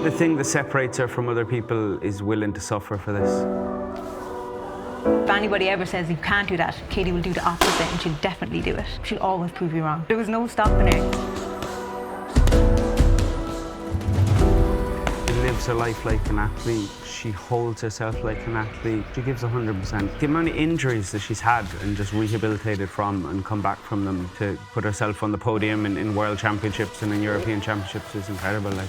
The thing that separates her from other people is willing to suffer for this. If anybody ever says you can't do that, Katy will do the opposite and she'll definitely do it. She'll always prove you wrong. There was no stopping her. She lives her life like an athlete. She holds herself like an athlete. She gives 100%. The amount of injuries that she's had and just rehabilitated from and come back from them to put herself on the podium in World Championships and in European Championships is incredible. Like.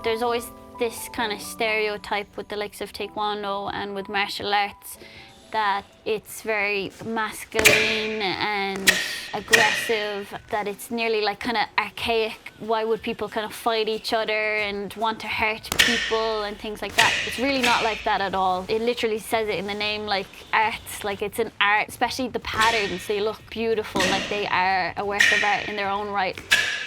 There's always this kind of stereotype with the likes of Taekwondo and with martial arts that it's very masculine and aggressive, that it's nearly like kind of archaic. Why would people kind of fight each other and want to hurt people and things like that? It's really not like that at all. It literally says it in the name, like arts, like it's an art, especially the patterns. They look beautiful, like they are a work of art in their own right.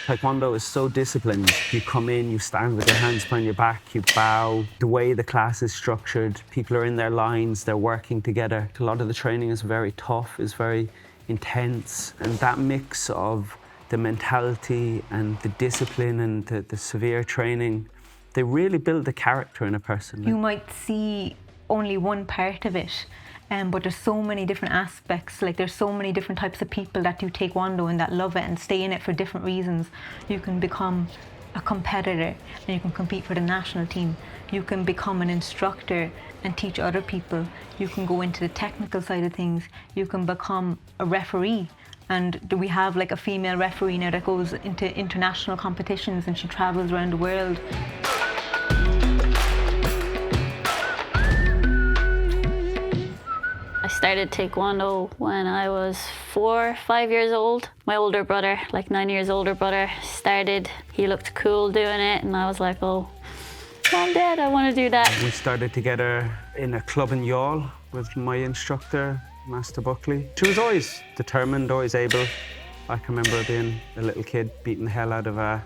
Taekwondo is so disciplined. You come in, you stand with your hands behind your back, you bow. The way the class is structured, people are in their lines, they're working together. A lot of the training is very tough, is very intense. And that mix of the mentality and the discipline and the severe training, they really build the character in a person. You might see only one part of it, but there's so many different aspects. Like there's so many different types of people that do Taekwondo and that love it and stay in it for different reasons. You can become a competitor and you can compete for the national team. You can become an instructor and teach other people. You can go into the technical side of things. You can become a referee. And we have like a female referee now that goes into international competitions and she travels around the world. I started Taekwondo when I was 4 or 5 years old. My older brother, like 9 years older brother, started. He looked cool doing it and I was like, oh, Mom, Dad, I want to do that. We started together in a club in Youghal with my instructor, Master Buckley. She was always determined, always able. I can remember being a little kid beating the hell out of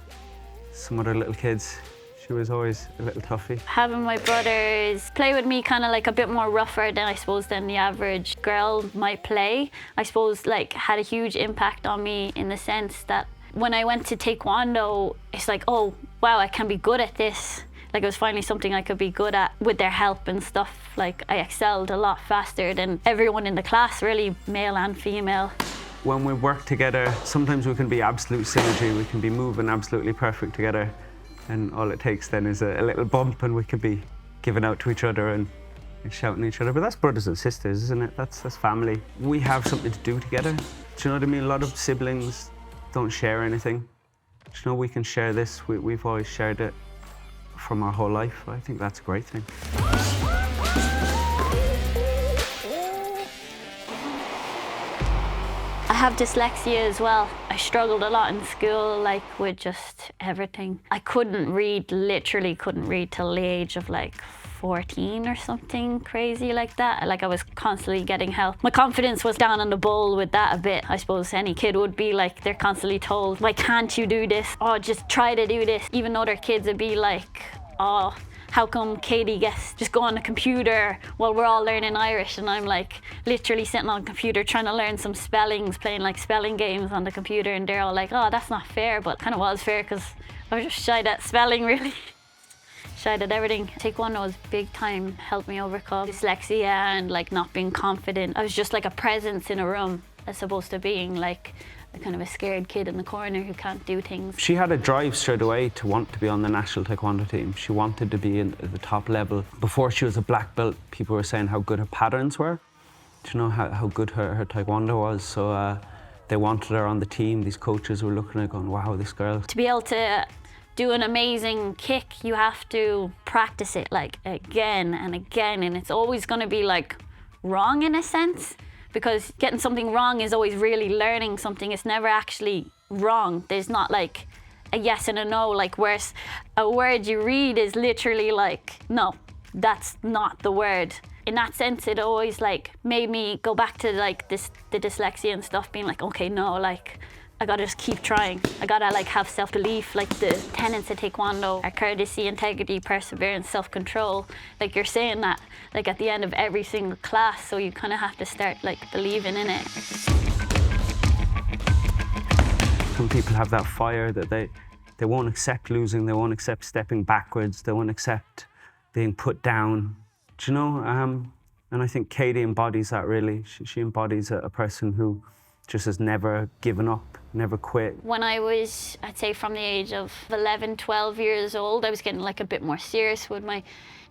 some other little kids. She was always a little toughie. Having my brothers play with me kind of like a bit more rougher than I suppose than the average girl might play, I suppose like had a huge impact on me in the sense that when I went to Taekwondo, it's like, oh, wow, I can be good at this. Like it was finally something I could be good at with their help and stuff. Like I excelled a lot faster than everyone in the class, really, male and female. When we work together, sometimes we can be absolute synergy. We can be moving absolutely perfect together. And all it takes then is a little bump and we could be giving out to each other and shouting at each other. But that's brothers and sisters, isn't it? That's family. We have something to do together. Do you know what I mean? A lot of siblings don't share anything. Do you know, we can share this. We've always shared it from our whole life. I think that's a great thing. I have dyslexia as well. I struggled a lot in school, like with just everything. I couldn't read, literally couldn't read till the age of like 14 or something crazy like that. Like I was constantly getting help. My confidence was down on the bowl with that a bit. I suppose any kid would be like, they're constantly told, why can't you do this? Oh, just try to do this. Even other kids would be like, oh, how come Katy gets just go on the computer while we're all learning Irish? And I'm like literally sitting on the computer trying to learn some spellings, playing like spelling games on the computer, and they're all like, oh, that's not fair, but kind of was fair because I was just shied at spelling, really. Shied at everything. Taekwondo was big time, helped me overcome dyslexia and like not being confident. I was just like a presence in a room as opposed to being like a kind of a scared kid in the corner who can't do things. She had a drive straight away to want to be on the national taekwondo team. She wanted to be at the top level. Before she was a black belt, people were saying how good her patterns were. Do you know how good her taekwondo was? So they wanted her on the team. These coaches were looking at her going, wow, this girl. To be able to do an amazing kick, you have to practice it like again and again, and it's always going to be like wrong in a sense. Because getting something wrong is always really learning something. It's never actually wrong. There's not like a yes and a no, like whereas a word you read is literally like, no, that's not the word. In that sense, it always like made me go back to like the dyslexia and stuff, being like, okay, no, like I gotta just keep trying. I gotta like have self-belief. Like the tenets of Taekwondo are courtesy, integrity, perseverance, self-control. Like you're saying that like at the end of every single class, so you kind of have to start like believing in it. Some people have that fire that they won't accept losing, they won't accept stepping backwards, they won't accept being put down. Do you know? And I think Katy embodies that really. She embodies a person who just has never given up, never quit. When I was, I'd say from the age of 11, 12 years old, I was getting like a bit more serious with my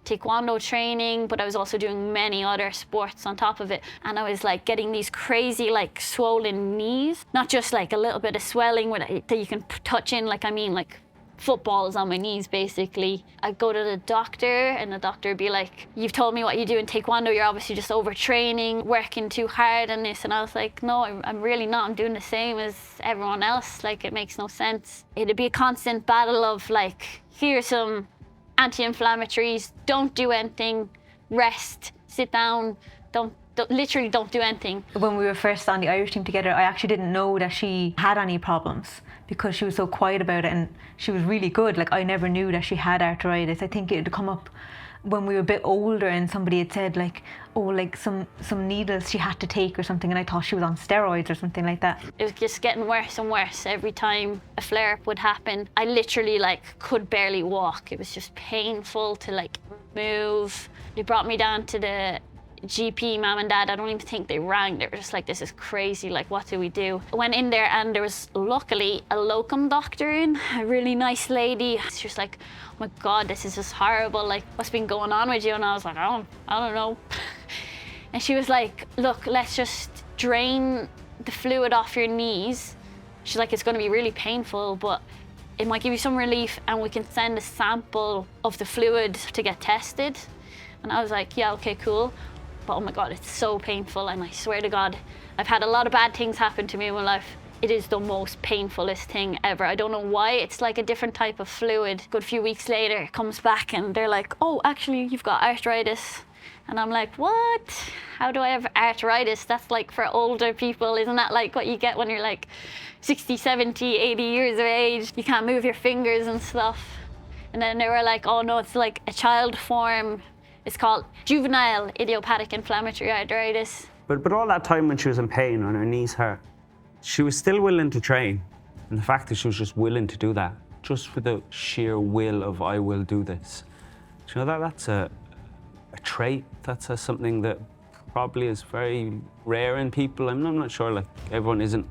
Taekwondo training, but I was also doing many other sports on top of it. And I was like getting these crazy like swollen knees, not just like a little bit of swelling that you can touch in, like I mean like footballs on my knees basically. I'd go to the doctor and the doctor would be like, you've told me what you do in Taekwondo, you're obviously just overtraining, working too hard and this. And I was like, no, I'm really not. I'm doing the same as everyone else. Like it makes no sense. It'd be a constant battle of like, here's some anti-inflammatories, don't do anything, rest, sit down, literally don't do anything. When we were first on the Irish team together, I actually didn't know that she had any problems because she was so quiet about it, and she was really good. Like I never knew that she had arthritis. I think it had come up when we were a bit older and somebody had said like, oh, like some needles she had to take or something, and I thought she was on steroids or something like that. It was just getting worse and worse every time a flare-up would happen. I literally like could barely walk. It was just painful to like move. They brought me down to the GP, mum and dad. I don't even think they rang. They were just like, this is crazy, like what do we do? I went in there and there was luckily a locum doctor in, a really nice lady. She was like, oh my God, this is just horrible, like what's been going on with you? And I was like, I don't know. And she was like, look, let's just drain the fluid off your knees. She's like, it's going to be really painful, but it might give you some relief and we can send a sample of the fluid to get tested. And I was like, yeah, okay, cool. But oh my God, it's so painful, and I swear to God, I've had a lot of bad things happen to me in my life. It is the most painfulest thing ever. I don't know why. It's like a different type of fluid. A good few weeks later, it comes back and they're like, oh, actually, you've got arthritis. And I'm like, what? How do I have arthritis? That's like for older people. Isn't that like what you get when you're like 60, 70, 80 years of age? You can't move your fingers and stuff. And then they were like, oh no, it's like a child form. It's called juvenile idiopathic inflammatory arthritis. But all that time when she was in pain, when her knees hurt, she was still willing to train. And the fact that she was just willing to do that, just for the sheer will of, I will do this. Do you know, that's a trait. That's something that probably is very rare in people. I'm not sure, like, everyone isn't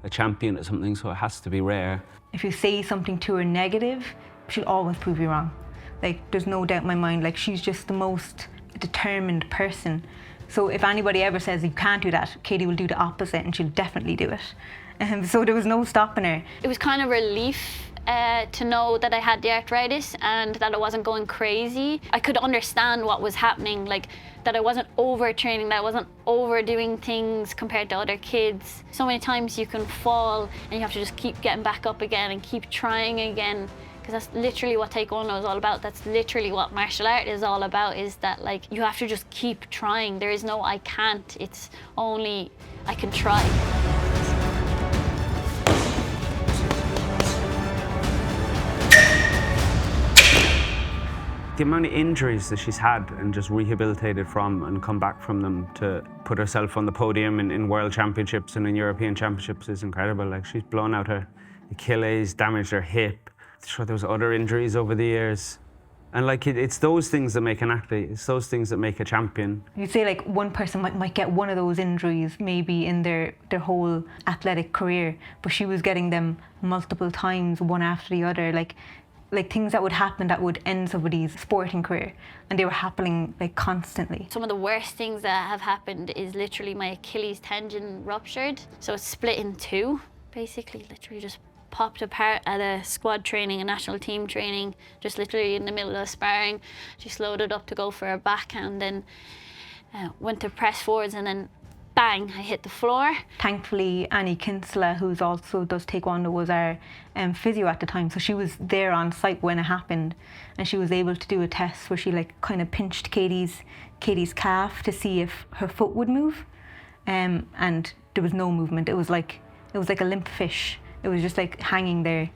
a champion at something, so it has to be rare. If you say something to her negative, she'll always prove you wrong. Like, there's no doubt in my mind, like, she's just the most determined person. So if anybody ever says you can't do that, Katy will do the opposite and she'll definitely do it. So there was no stopping her. It was kind of relief to know that I had the arthritis and that I wasn't going crazy. I could understand what was happening, like that I wasn't overtraining, that I wasn't overdoing things compared to other kids. So many times you can fall and you have to just keep getting back up again and keep trying again. Because that's literally what Taekwondo is all about. That's literally what martial art is all about, is that like you have to just keep trying. There is no I can't, it's only I can try. The amount of injuries that she's had and just rehabilitated from and come back from them to put herself on the podium in World Championships and in European Championships is incredible. Like, she's blown out her Achilles, damaged her hip. Sure, there was other injuries over the years. And like, it's those things that make an athlete. It's those things that make a champion. You'd say like one person might get one of those injuries maybe in their whole athletic career, but she was getting them multiple times, one after the other. Like things that would happen that would end somebody's sporting career, and they were happening like constantly. Some of the worst things that have happened is literally my Achilles tendon ruptured. So it's split in two, basically, literally just popped apart at a squad training, a national team training, just literally in the middle of sparring. She slowed it up to go for a backhand, then went to press forwards, and then bang, I hit the floor. Thankfully, Annie Kinsella, who's also does Taekwondo, was our physio at the time, so she was there on site when it happened, and she was able to do a test where she like kind of pinched Katy's calf to see if her foot would move, and there was no movement. It was like it was like a limp fish. It was just like hanging there.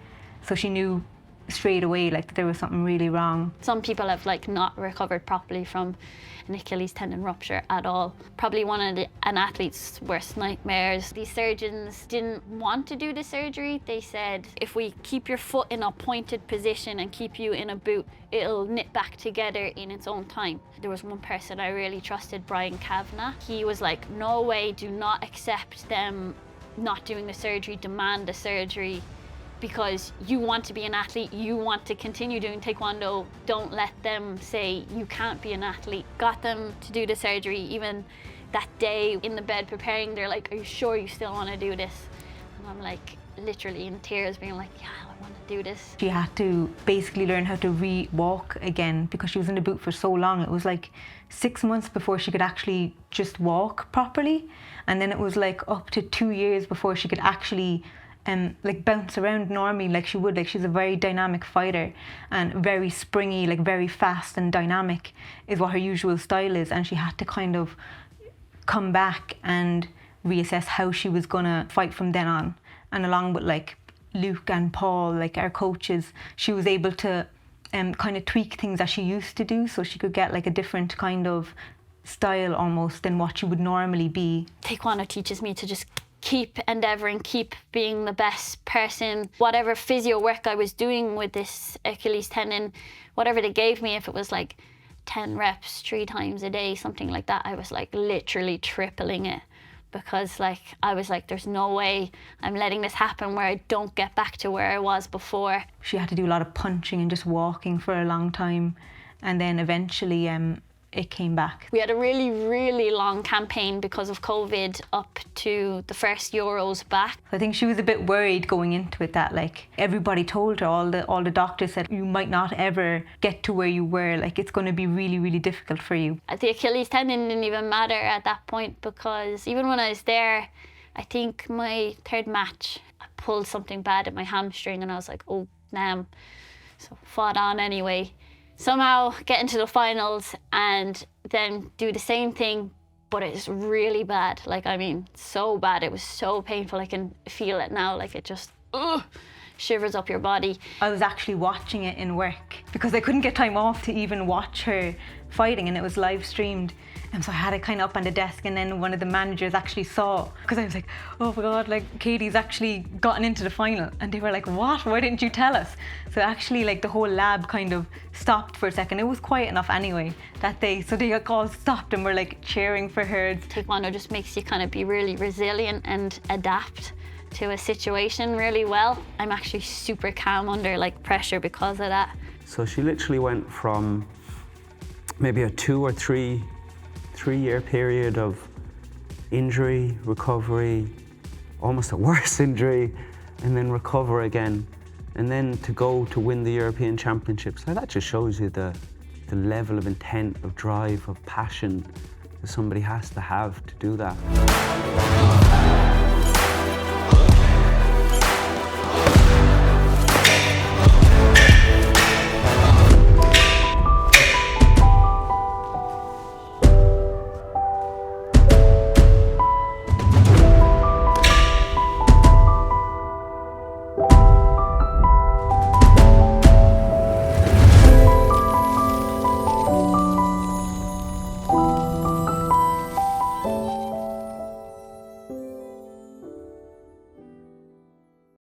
So she knew straight away like that there was something really wrong. Some people have like not recovered properly from an Achilles tendon rupture at all. Probably one of an athlete's worst nightmares. These surgeons didn't want to do the surgery. They said, if we keep your foot in a pointed position and keep you in a boot, it'll knit back together in its own time. There was one person I really trusted, Brian Kavanagh. He was like, no way, do not accept them not doing the surgery, demand the surgery. Because you want to be an athlete, you want to continue doing Taekwondo, don't let them say you can't be an athlete. Got them to do the surgery. Even that day in the bed preparing, they're like, are you sure you still want to do this? And I'm like literally in tears being like, yeah, I want to do this. She had to basically learn how to re-walk again because she was in the boot for so long. It was like 6 months before she could actually just walk properly. And then it was like up to 2 years before she could actually like bounce around normally like she would. Like she's a very dynamic fighter and very springy, like very fast and dynamic is what her usual style is. And she had to kind of come back and reassess how she was gonna fight from then on. And along with like Luke and Paul, like our coaches, she was able to kind of tweak things that she used to do so she could get like a different kind of style almost than what she would normally be. Taekwondo teaches me to just keep endeavouring, keep being the best person. Whatever physio work I was doing with this Achilles tendon, whatever they gave me, if it was like 10 reps 3 times a day, something like that, I was like literally tripling it. Because like I was like, there's no way I'm letting this happen where I don't get back to where I was before. She had to do a lot of punching and just walking for a long time. And then eventually it came back. We had a really, really long campaign because of COVID up to the first Euros back. I think she was a bit worried going into it that like everybody told her, all the doctors said, you might not ever get to where you were, like it's going to be really, really difficult for you. The Achilles tendon didn't even matter at that point because even when I was there, I think my 3rd match, I pulled something bad at my hamstring and I was like, oh, damn. So fought on anyway. Somehow get into the finals and then do the same thing, but it's really bad. Like, I mean, so bad. It was so painful. I can feel it now. Like it just shivers up your body. I was actually watching it in work because I couldn't get time off to even watch her fighting, and it was live streamed. And so I had it kind of up on the desk, and then one of the managers actually saw, because I was like, oh my God, like Katy's actually gotten into the final. And they were like, what? Why didn't you tell us? So actually like the whole lab kind of stopped for a second. It was quiet enough anyway that day. So they all stopped and were like cheering for her. Taekwondo just makes you kind of be really resilient and adapt to a situation really well. I'm actually super calm under like pressure because of that. So she literally went from maybe a 2 or 3 year period of injury, recovery, almost a worse injury, and then recover again. And then to go to win the European Championships. Like that just shows you the level of intent, of drive, of passion that somebody has to have to do that.